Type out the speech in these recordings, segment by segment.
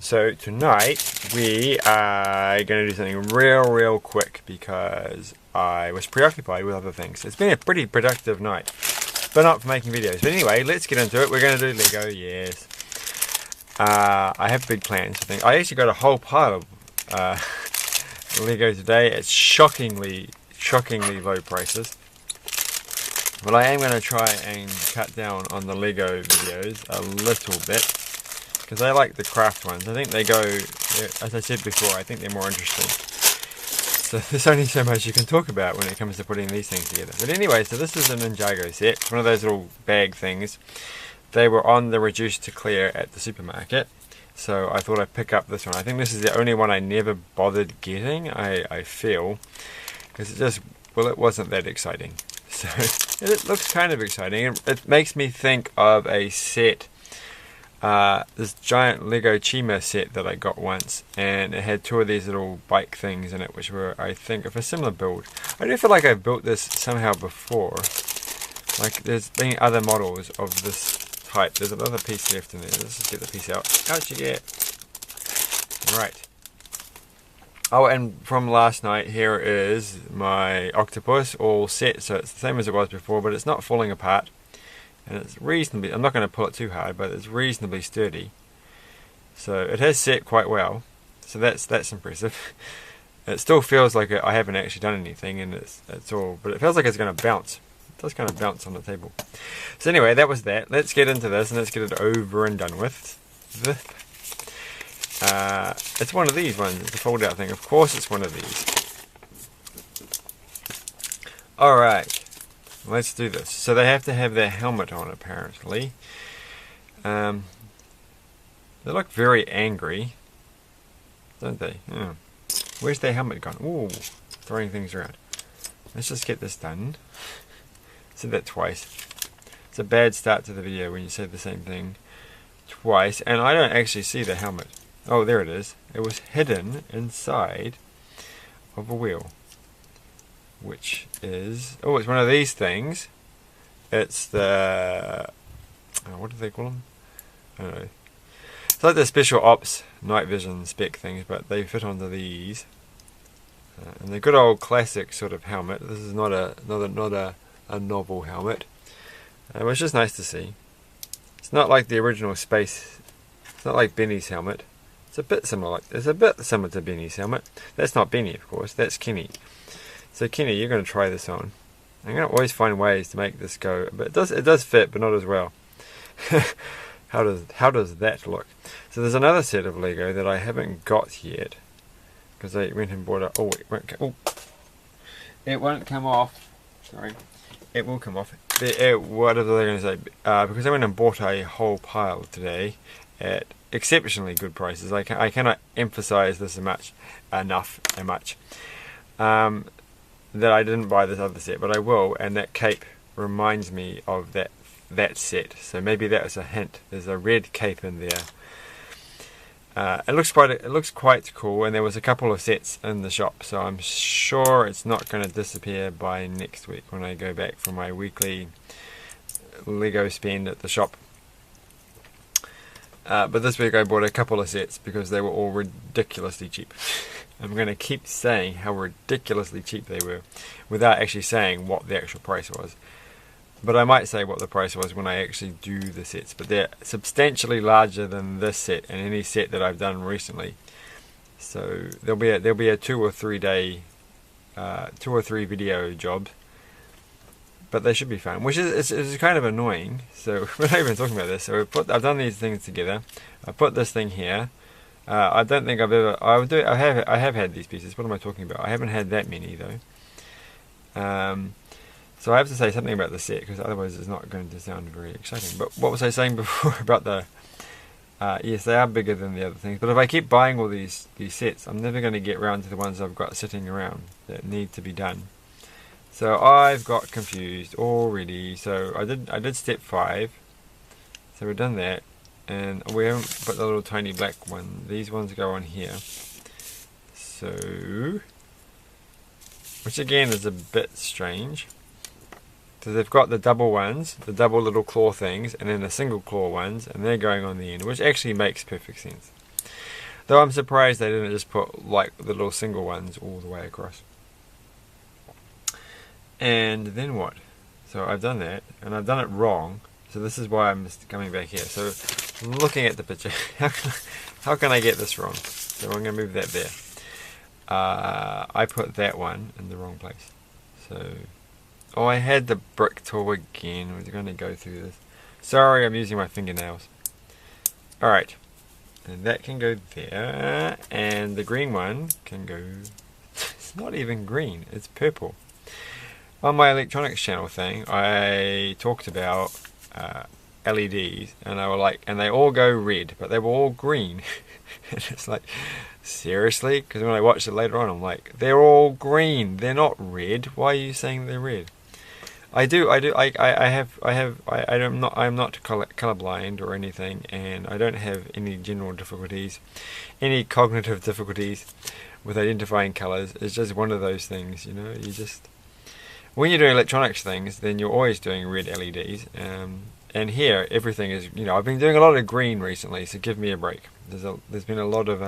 So tonight we are going to do something real quick because I was preoccupied with other things. It's been a pretty productive night, but not for making videos. But anyway, let's get into it. We're going to do Lego, yes. I have big plans, I think. I actually got a whole pile of Lego today at shockingly low prices. But I am going to try and cut down on the Lego videos a little bit, because I like the craft ones. I think they go, as I said before, I think they're more interesting. So there's only so much you can talk about when it comes to putting these things together. But anyway, so this is a Ninjago set. It's one of those little bag things. They were on the reduced to clear at the supermarket, so I thought I'd pick up this one. I think this is the only one I never bothered getting, I feel, because it just, well, it wasn't that exciting. So it looks kind of exciting. It makes me think of a set, this giant Lego Chima set that I got once, and it had two of these little bike things in it, which were, I think, of a similar build. I do feel like I've built this somehow before. Like there's been other models of this type. There's another piece left in there. Let's just get the piece out. Out you get. Right. Oh, and from last night, here is my octopus all set. So it's the same as it was before, but it's not falling apart. And it's reasonably, I'm not going to pull it too hard, but it's reasonably sturdy. So it has set quite well. So that's impressive. It still feels like I haven't actually done anything, and it's all, but it feels like it's going to bounce. It does kind of bounce on the table. So anyway, that was that. Let's get into this and let's get it over and done with. It's one of these ones. It's a fold out thing. Of course it's one of these. Alright. Let's do this. So they have to have their helmet on, apparently. They look very angry, don't they? Yeah. Where's their helmet gone? Ooh, throwing things around. Let's just get this done. Said that twice. It's a bad start to the video when you say the same thing twice, and I don't actually see the helmet. Oh, there it is. It was hidden inside of a wheel, which is, oh, it's one of these things. It's the, what do they call them? I don't know. It's like the special ops night vision spec things, but they fit onto these. And the good old classic sort of helmet. This is not a novel helmet. It was just nice to see. It's not like the original space. It's not like Benny's helmet. It's a bit similar. It's a bit similar to Benny's helmet. That's not Benny, of course. That's Kenny. So Kenny, you're going to try this on. I'm going to always find ways to make this go, but it does fit, but not as well. How does that look? So there's another set of Lego that I haven't got yet, because I went and bought it. Oh, it won't come off. Sorry, it will come off. What are they going to say? Because I went and bought a whole pile today at exceptionally good prices. I cannot emphasize this enough. That I didn't buy this other set, but I will, and that cape reminds me of that set. So maybe that was a hint. There's a red cape in there. It looks quite cool, and there was a couple of sets in the shop, so I'm sure it's not going to disappear by next week when I go back for my weekly Lego spend at the shop. But this week I bought a couple of sets because they were all ridiculously cheap. I'm going to keep saying how ridiculously cheap they were without actually saying what the actual price was. But I might say what the price was when I actually do the sets. But they're substantially larger than this set and any set that I've done recently. So there'll be a 2 or 3 video job. But they should be fun, which is kind of annoying. So we're not even talking about this. So I've done these things together. I put this thing here. I don't think I've ever. I have had these pieces. What am I talking about? I haven't had that many though. So I have to say something about the set, because otherwise it's not going to sound very exciting. But what was I saying before about the? Yes, they are bigger than the other things. But if I keep buying all these sets, I'm never going to get around to the ones I've got sitting around that need to be done. So I've got confused already. So I did step 5. So we've done that. And we haven't put the little tiny black one. These ones go on here. So, which again is a bit strange. So they've got the double ones, the double little claw things, and then the single claw ones, and they're going on the end, which actually makes perfect sense. Though I'm surprised they didn't just put like the little single ones all the way across. And then what? So I've done that, and I've done it wrong. So this is why I'm just coming back here. So looking at the picture, how can I get this wrong? So I'm going to move that there. I put that one in the wrong place. So, oh, I had the brick tool again. We're going to go through this. Sorry, I'm using my fingernails. Alright, and that can go there, and the green one can go... It's not even green, it's purple. On my electronics channel thing, I talked about LEDs, and they all go red, but they were all green. And it's like, seriously? Because when I watched it later on, I'm like, they're all green, they're not red. Why are you saying they're red? I'm not colorblind or anything, and I don't have any general difficulties, any cognitive difficulties with identifying colors. It's just one of those things, you know. You just, when you're doing electronics things, then you're always doing red LEDs. And here, everything is, you know, I've been doing a lot of green recently, so give me a break. There's been a lot of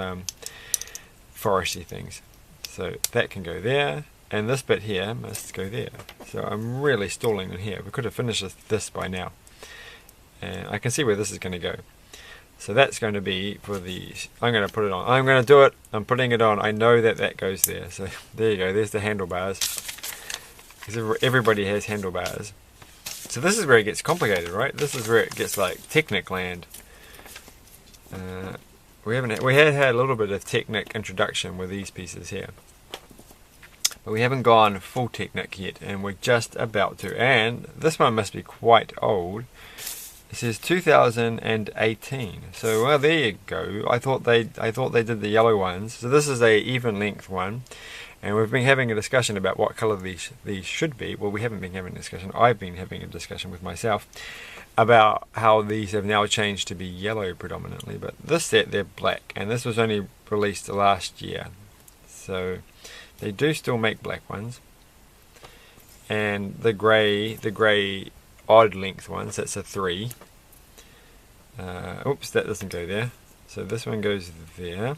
foresty things, so that can go there. And this bit here must go there. So I'm really stalling in here. We could have finished this by now. And I can see where this is going to go. So that's going to be for the... I'm going to put it on. I'm going to do it. I'm putting it on. I know that that goes there. So there you go. There's the handlebars. Because everybody has handlebars. So this is where it gets complicated, right? This is where it gets like Technic land. We had had a little bit of Technic introduction with these pieces here. But we haven't gone full Technic yet, and we're just about to. And this one must be quite old. It says 2018. So well, there you go. I thought they did the yellow ones. So this is a even length one, and we've been having a discussion about what color these should be. Well, we haven't been having a discussion. I've been having a discussion with myself about how these have now changed to be yellow predominantly. But this set, they're black, and this was only released last year. So they do still make black ones, and the grey odd length ones, that's a 3. Oops, that doesn't go there. So this one goes there,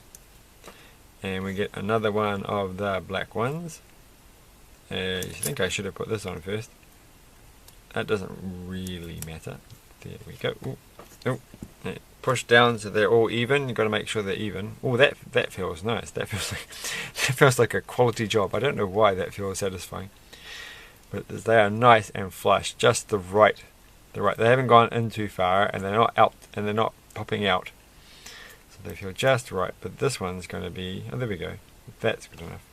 and we get another one of the black ones. I think I should have put this on first. That doesn't really matter. There we go. Ooh. Push down so they're all even. You've got to make sure they're even. Oh, that feels nice. That feels like a quality job. I don't know why that feels satisfying, but they are nice and flush, just the right. They haven't gone in too far, and they're not out, and they're not popping out. So they feel just right. But this one's going to be. Oh, there we go. That's good enough.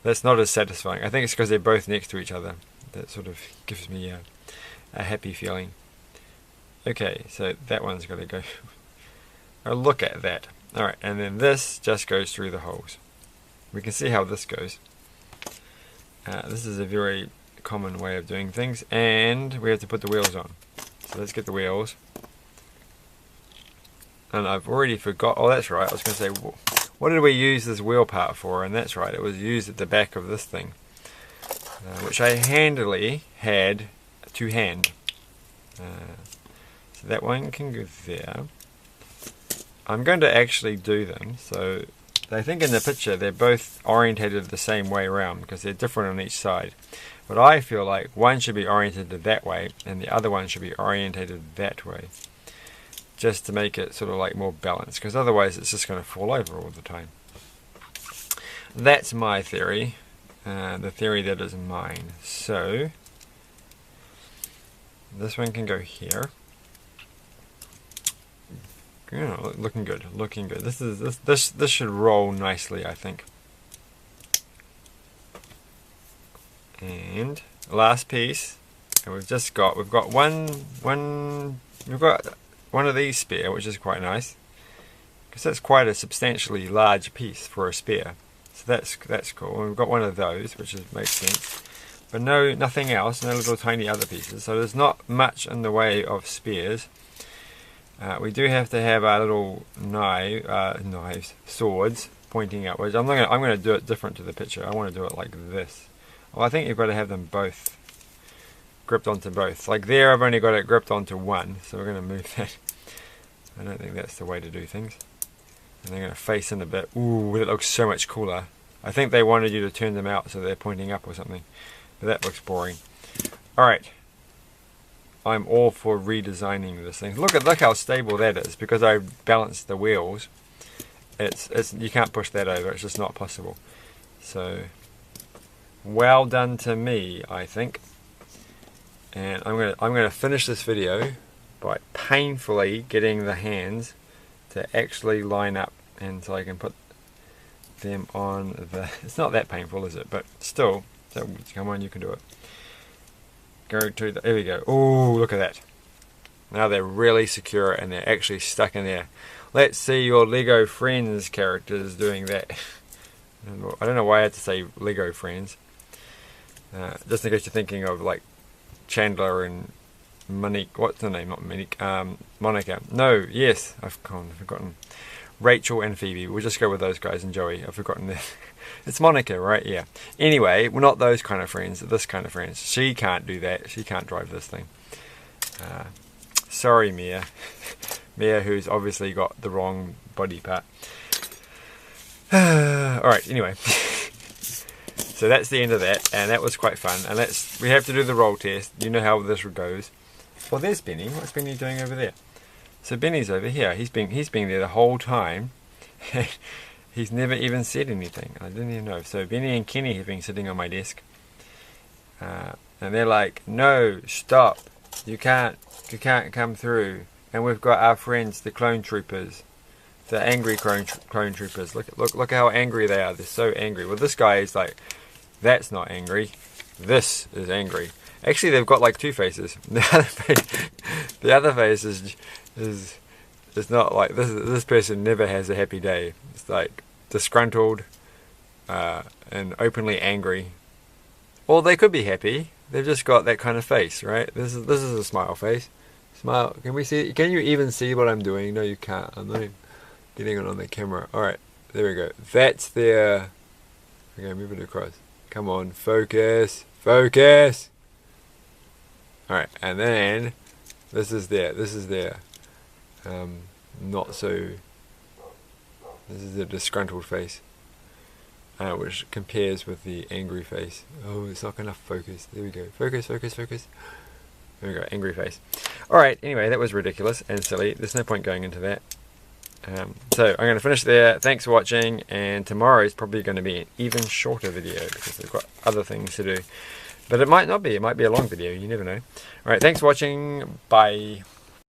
That's not as satisfying. I think it's because they're both next to each other. That sort of gives me a happy feeling. Okay, so that one's got to go. Oh, look at that. Alright, and then this just goes through the holes. We can see how this goes. This is a very common way of doing things, and we have to put the wheels on. So let's get the wheels. And I've already forgot. Oh, that's right. I was going to say, what did we use this wheel part for? And that's right. It was used at the back of this thing, which I handily had to hand. So that one can go there. I'm going to actually do them. So I think in the picture they're both orientated the same way around because they're different on each side. But I feel like one should be orientated that way and the other one should be orientated that way, just to make it sort of like more balanced, because otherwise it's just going to fall over all the time. That's my theory, the theory that is mine. So this one can go here. Yeah, looking good, looking good. This should roll nicely, I think. And last piece, and we've got one of these spare, which is quite nice, because that's quite a substantially large piece for a spare. So that's cool. And we've got one of those, which makes sense. But nothing else, no little tiny other pieces. So there's not much in the way of spares. We do have to have our little swords pointing upwards. I'm going to do it different to the picture. I want to do it like this. Well, I think you've got to have them both gripped onto both. Like there, I've only got it gripped onto one, so we're going to move that. I don't think that's the way to do things. And they're going to face in a bit. Ooh, that looks so much cooler. I think they wanted you to turn them out so they're pointing up or something. But that looks boring. Alright. I'm all for redesigning this thing. Look how stable that is, because I balanced the wheels. It's you can't push that over, it's just not possible. So well done to me, I think. And I'm gonna finish this video by painfully getting the hands to actually line up, and so I can put them on the... It's not that painful, is it? But still, so come on, you can do it. Go to the... There we go. Oh, look at that. Now they're really secure and they're actually stuck in there. Let's see your Lego Friends characters doing that. I don't know why I had to say Lego Friends. Just in case you're thinking of like Chandler and Monique. What's her name? Not Monique. Monica. No, yes. I've forgotten. Rachel and Phoebe. We'll just go with those guys, and Joey. I've forgotten that. It's Monica, right? Yeah. Anyway, we're not those kind of friends. This kind of friends. She can't do that. She can't drive this thing. Sorry, Mia. Mia, who's obviously got the wrong body part. Alright, anyway. So that's the end of that, and that was quite fun. And we have to do the roll test. You know how this goes. Well, there's Benny. What's Benny doing over there? So Benny's over here. He's been there the whole time. He's never even said anything. I didn't even know. So Benny and Kenny have been sitting on my desk, and they're like, "No, stop! You can't come through." And we've got our friends, the clone troopers, the angry clone troopers. Look how angry they are. They're so angry. Well, this guy is like, that's not angry. This is angry. Actually, they've got like two faces. The other face is not like this. This person never has a happy day. It's like disgruntled and openly angry. Or they could be happy. They've just got that kind of face, right? This is a smile face. Smile. Can we see? Can you even see what I'm doing? No, you can't. I'm not even getting it on the camera. All right, there we go. That's their. Okay, move it across. Come on, focus, focus. All right, and then this is their. Not so. This is the disgruntled face, which compares with the angry face. Oh, it's not enough focus. There we go. Focus, focus, focus. There we go. Angry face. Alright, anyway, that was ridiculous and silly. There's no point going into that. So I'm going to finish there. Thanks for watching, and tomorrow is probably going to be an even shorter video because they've got other things to do. But it might not be. It might be a long video. You never know. Alright, thanks for watching. Bye.